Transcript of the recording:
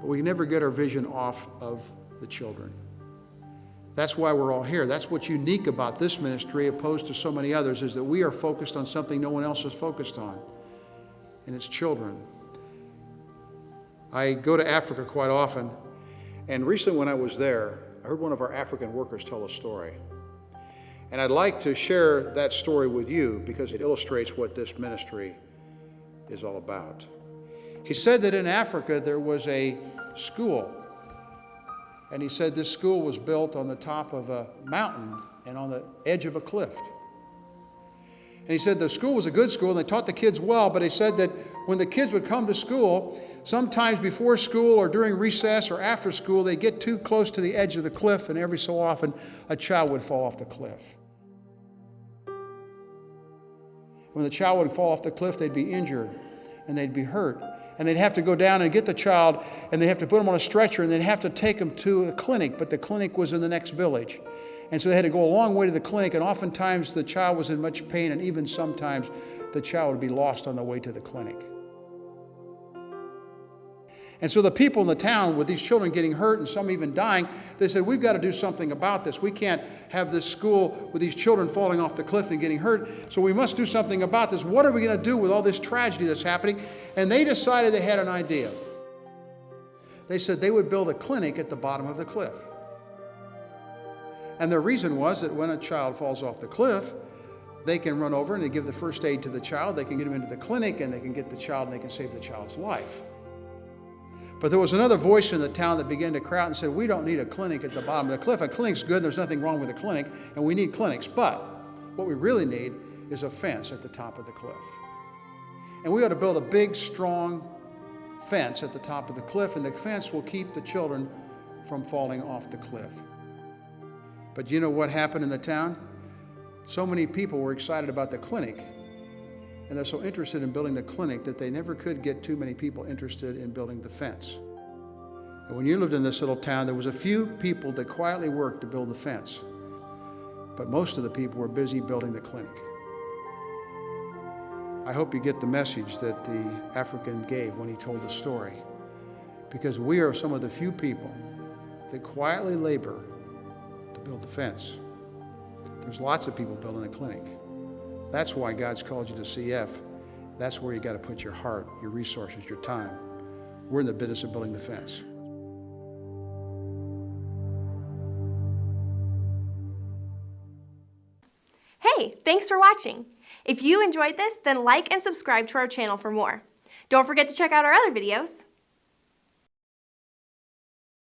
but we never get our vision off of the children. That's why we're all here. That's what's unique about this ministry opposed to so many others, is that we are focused on something no one else is focused on, and it's children. I go to Africa quite often, and recently when I was there, I heard one of our African workers tell a story. And I'd like to share that story with you because it illustrates what this ministry is all about. He said that in Africa there was a school, and he said this school was built on the top of a mountain and on the edge of a cliff. And he said the school was a good school and they taught the kids well, but he said that when the kids would come to school, sometimes before school or during recess or after school, they'd get too close to the edge of the cliff, and every so often a child would fall off the cliff. When the child would fall off the cliff, they'd be injured and they'd be hurt. And they'd have to go down and get the child, and they'd have to put him on a stretcher, and they'd have to take him to a clinic, but the clinic was in the next village. And so they had to go a long way to the clinic, and oftentimes the child was in much pain, and even sometimes the child would be lost on the way to the clinic. And so the people in the town, with these children getting hurt and some even dying, they said, we've got to do something about this. We can't have this school with these children falling off the cliff and getting hurt, so we must do something about this. What are we going to do with all this tragedy that's happening? And they decided they had an idea. They said they would build a clinic at the bottom of the cliff. And the reason was that when a child falls off the cliff, they can run over and they give the first aid to the child, they can get him into the clinic, and they can get the child and they can save the child's life. But there was another voice in the town that began to cry out and said, we don't need a clinic at the bottom of the cliff. A clinic's good, there's nothing wrong with a clinic, and we need clinics. But what we really need is a fence at the top of the cliff. And we ought to build a big, strong fence at the top of the cliff, and the fence will keep the children from falling off the cliff. But you know what happened in the town? So many people were excited about the clinic, and they're so interested in building the clinic that they never could get too many people interested in building the fence. And when you lived in this little town, there was a few people that quietly worked to build the fence, but most of the people were busy building the clinic. I hope you get the message that the African gave when he told the story, because we are some of the few people that quietly labor to build the fence. There's lots of people building the clinic. That's why God's called you to CF. That's where you got to put your heart, your resources, your time. We're in the business of building the fence. Hey, thanks for watching. If you enjoyed this, then like and subscribe to our channel for more. Don't forget to check out our other videos.